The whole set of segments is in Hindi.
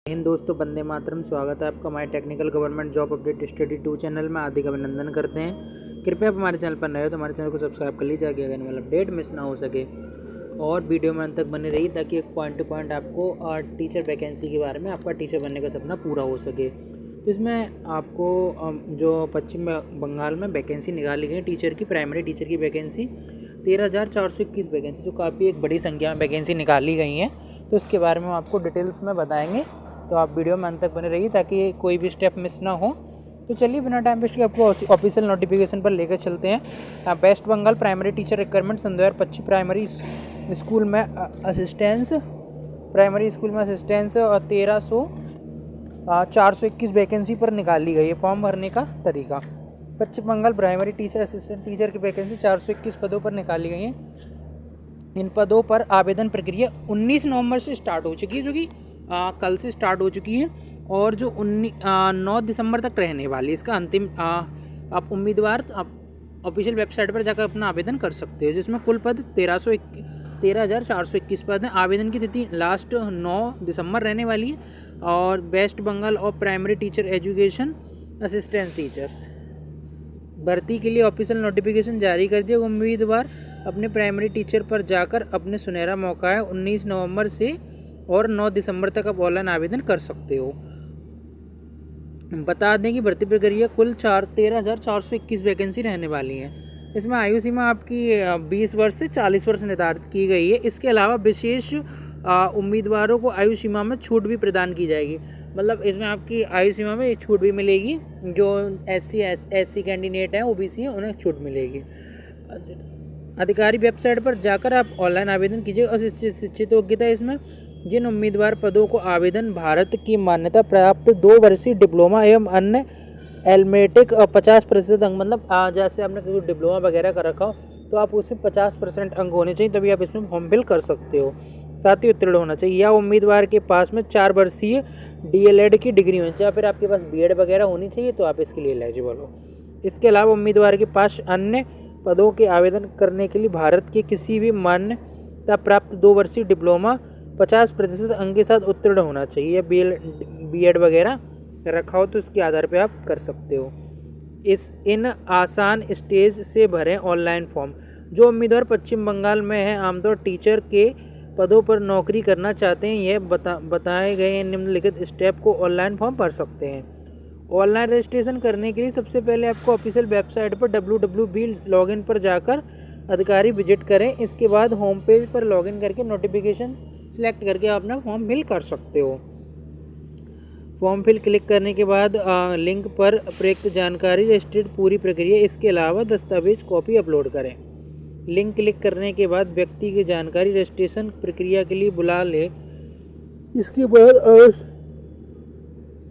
हिंद दोस्तों, वंदे मातरम। स्वागत है आपका हमारे technical government job update study 2 channel में। हार्दिक अभिनंदन करते हैं। कृपया आप हमारे चैनल पर नए हो तो हमारे चैनल को सब्सक्राइब कर लीजिए ताकि आने वाला अपडेट मिस ना हो सके, और वीडियो में अंत तक बने रही ताकि एक पॉइंट टू पॉइंट आपको टीचर वैकेंसी के बारे में, आपका टीचर बनने का सपना पूरा हो सके। तो इसमें आपको जो पश्चिम बंगाल में वैकेंसी निकाली गई टीचर की, प्राइमरी टीचर की वैकेंसी 13,421 वैकेंसी, जो काफ़ी एक बड़ी संख्या में वैकेंसी निकाली गई हैं। तो इसके बारे में हम आपको डिटेल्स में बताएंगे, तो आप वीडियो में अंत तक बने रहिए ताकि कोई भी स्टेप मिस ना हो। तो चलिए बिना टाइम वेस्ट के आपको ऑफिशियल नोटिफिकेशन पर लेकर चलते हैं। West Bengal primary teacher requirement सन 2025 प्राइमरी स्कूल में असिस्टेंस, प्राइमरी स्कूल में असिस्टेंस और 13,421 वैकेंसी पर निकाली गई है। फॉर्म भरने का तरीका, Paschim Bengal primary teacher assistant teacher की वैकेंसी 421 पदों पर निकाली गई है। इन पदों पर आवेदन प्रक्रिया 19 नवंबर से स्टार्ट हो चुकी है, जो कि कल से स्टार्ट हो चुकी है, और जो 9 दिसंबर तक रहने वाली है। इसका अंतिम आप उम्मीदवार ऑफिशियल वेबसाइट पर जाकर अपना आवेदन कर सकते हो, जिसमें कुल पद 13,421 पद हैं। आवेदन की तिथि लास्ट 9 दिसंबर रहने वाली है। और वेस्ट बंगाल और primary teacher education assistant teachers भर्ती के लिए ऑफिशियल नोटिफिकेशन जारी कर दिया। उम्मीदवार अपने प्राइमरी टीचर पर जाकर अपने सुनहरा मौका है 19 नवंबर से और 9 दिसंबर तक आप ऑनलाइन आवेदन कर सकते हो। बता दें कि भर्ती प्रक्रिया कुल 13,421 वैकेंसी रहने वाली है। इसमें आयु सीमा आपकी 20 वर्ष से 40 वर्ष निर्धारित की गई है। इसके अलावा विशेष उम्मीदवारों को आयु सीमा में छूट भी प्रदान की जाएगी। मतलब इसमें आपकी आयु सीमा में छूट भी मिलेगी। जो एससी कैंडिडेट हैं, ओबीसी हैं, उन्हें छूट मिलेगी। अधिकारी वेबसाइट पर जाकर आप ऑनलाइन आवेदन कीजिए। और शिक्षित योग्यता इसमें जिन उम्मीदवार पदों को आवेदन भारत की मान्यता प्राप्त 2 वर्षीय डिप्लोमा एवं अन्य एलमेटिक 50% अंक, मतलब जैसे आपने कोई डिप्लोमा वगैरह कर रखा हो तो आप उसमें 50% अंक होने चाहिए, तभी आप इसमें फॉर्म फिल कर सकते हो। साथ ही उत्तीर्ण होना चाहिए, या उम्मीदवार के पास में 4 वर्षीय डीएलएड की डिग्री होनी चाहिए, फिर आपके पास बीएड वगैरह होनी चाहिए, तो आप इसके लिए एलिजिबल हो। इसके अलावा उम्मीदवार के पास अन्य पदों के आवेदन करने के लिए भारत के किसी भी मान्यता प्राप्त 2 वर्षीय डिप्लोमा 50% अंक के साथ उत्तीर्ण होना चाहिए, या बीएड वगैरह रखा हो तो इसके आधार पे आप कर सकते हो। इन आसान स्टेज से भरें ऑनलाइन फॉर्म। जो उम्मीदवार पश्चिम बंगाल में हैं, आमतौर टीचर के पदों पर नौकरी करना चाहते हैं, यह बताए गए निम्नलिखित स्टेप को ऑनलाइन फॉर्म भर सकते हैं। ऑनलाइन रजिस्ट्रेशन करने के लिए सबसे पहले आपको ऑफिशियल वेबसाइट पर www लॉगिन पर जाकर अधिकारी विजिट करें। इसके बाद होम पेज पर लॉगिन करके नोटिफिकेशन सिलेक्ट करके आप अपना फॉर्म फिल कर सकते हो। फॉर्म फिल क्लिक करने के बाद लिंक पर प्रयुक्त जानकारी रजिस्ट्रेड पूरी प्रक्रिया। इसके अलावा दस्तावेज कॉपी अपलोड करें। लिंक क्लिक करने के बाद व्यक्ति की जानकारी रजिस्ट्रेशन प्रक्रिया के लिए बुला ले। इसके बाद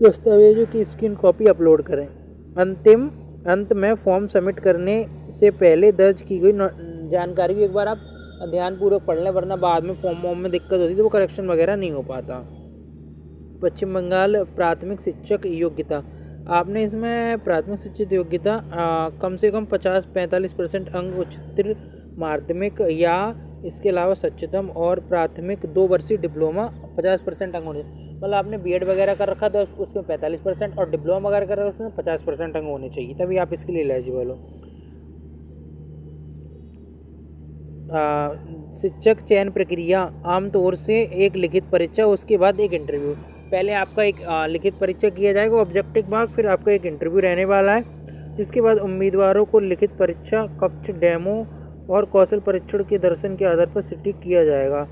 दस्तावेजों की स्कैन कॉपी अपलोड करें। अंत में फॉर्म सबमिट करने से पहले दर्ज की गई जानकारी को एक बार आप ध्यानपूर्वक पढ़ लें, वरना बाद में फॉर्म में दिक्कत होती है तो वो करेक्शन वगैरह नहीं हो पाता। पश्चिम बंगाल प्राथमिक शिक्षक योग्यता, आपने इसमें प्राथमिक शिक्षक योग्यता कम से कम 45% अंक उच्चतर माध्यमिक या इसके अलावा सच्चतम और प्राथमिक 2 वर्षीय डिप्लोमा 50% अंक होने, मतलब आपने बीएड वगैरह कर रखा तो उसमें 45% और डिप्लोमा वगैरह कर रखा तो उसमें 50% अंक होने चाहिए, तभी आप इसके लिए एलिजिबल हो। शिक्षक चयन प्रक्रिया आमतौर से एक लिखित परीक्षा, उसके बाद एक इंटरव्यू। पहले आपका एक लिखित परीक्षा किया जाएगा, ऑब्जेक्टिव मार्क, फिर आपका एक इंटरव्यू रहने वाला है, जिसके बाद उम्मीदवारों को लिखित परीक्षा, कक्ष, डेमो और कौशल परीक्षण के दर्शन के आधार पर सिटी किया जाएगा।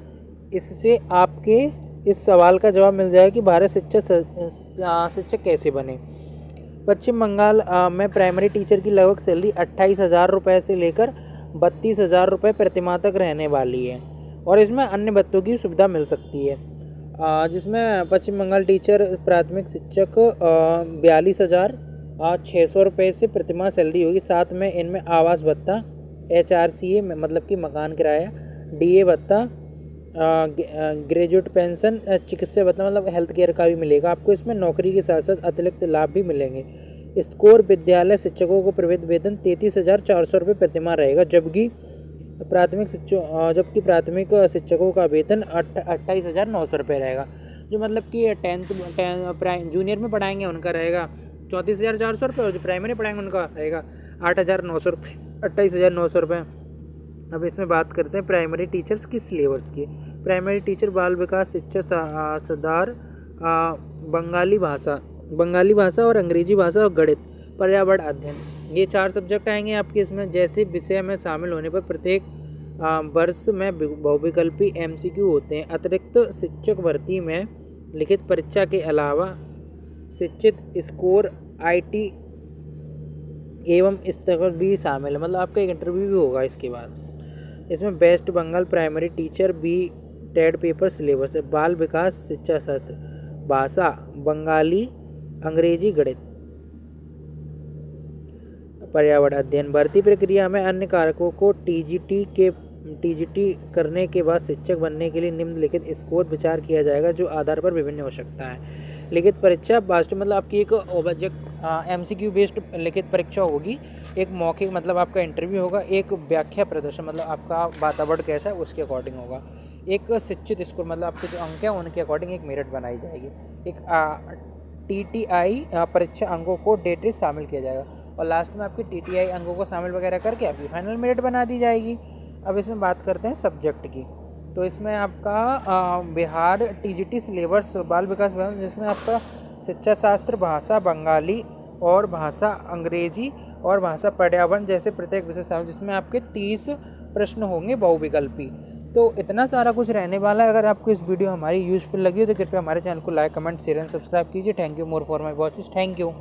इससे आपके इस सवाल का जवाब मिल जाएगा कि भारत शिक्षक कैसे बने। पश्चिम बंगाल में प्राइमरी टीचर की लगभग सैलरी 28,000 रुपये से लेकर 32,000 रुपये प्रतिमाह तक रहने वाली है, और इसमें अन्य भत्तों की सुविधा मिल सकती है, जिसमें पश्चिम बंगाल टीचर प्राथमिक शिक्षक 42,600 रुपये से प्रतिमाह सैलरी होगी। साथ में इनमें आवास भत्ता, HRCA मतलब कि मकान किराया, DA भत्ता, ग्रेजुएट पेंशन, चिकित्सा भत्ता मतलब हेल्थ केयर का भी मिलेगा आपको। इसमें नौकरी के साथ साथ अतिरिक्त लाभ भी मिलेंगे। स्कोर विद्यालय शिक्षकों को प्रवेश वेतन 33,400 रुपये प्रतिमाह रहेगा, जबकि प्राथमिक शिक्षकों का वेतन 28,900 रुपये रहेगा। जो मतलब कि जूनियर में पढ़ाएंगे उनका रहेगा 34,400 रुपये, और जो प्राइमरी पढ़ाएंगे उनका रहेगा 8,900 रुपये, 28,900 रुपये। अब इसमें बात करते हैं प्राइमरी टीचर्स की सिलेबस की। प्राइमरी टीचर बाल विकास शिक्षा सुधार, बंगाली भाषा और अंग्रेजी भाषा और गणित, पर्यावरण अध्ययन, ये 4 सब्जेक्ट आएंगे आपके इसमें। जैसे विषय में शामिल होने पर प्रत्येक वर्ष में बहुविकल्पी MCQ होते हैं। अतिरिक्त शिक्षक भर्ती में लिखित परीक्षा के अलावा शिक्षित स्कोर IT एवं स्तर भी शामिल है, मतलब आपका एक इंटरव्यू भी होगा इसके बाद। इसमें West Bengal primary teacher B.TED paper syllabus है। बाल विकास शिक्षा शास्त्र, भाषा बंगाली, अंग्रेजी, गणित, पर्यावरण अध्ययन। भर्ती प्रक्रिया में अन्य कारकों को TGT करने के बाद शिक्षक बनने के लिए निम्नलिखित स्कोर विचार किया जाएगा, जो आधार पर विभिन्न हो सकता है। लिखित परीक्षा वास्तव मतलब आपकी एक ऑब्जेक्ट MCQ बेस्ड लिखित परीक्षा होगी। एक मौखिक मतलब आपका इंटरव्यू होगा। एक व्याख्या प्रदर्शन मतलब आपका वातावरण कैसा है उसके अकॉर्डिंग होगा। एक शिक्षित स्कोर मतलब आपके जो अंक हैं उनके अकॉर्डिंग एक मेरिट बनाई जाएगी। एक TTI परीक्षा अंकों को डेट शामिल किया जाएगा, और लास्ट में आपकी TTI अंकों को शामिल वगैरह करके आपकी फाइनल मेरिट बना दी जाएगी। अब इसमें बात करते हैं सब्जेक्ट की। तो इसमें आपका बिहार TGT सिलेबस बाल विकास, जिसमें आपका शिक्षा शास्त्र, भाषा बंगाली और भाषा अंग्रेजी और भाषा पर्यावरण जैसे प्रत्येक विषय शामिल, जिसमें आपके 30 प्रश्न होंगे बहुविकल्पी। तो इतना सारा कुछ रहने वाला है। अगर आपको इस वीडियो हमारी यूज़फुल लगी हो तो कृपया हमारे चैनल को like, comment, share and subscribe कीजिए। Thank you more for my watches. Thank you.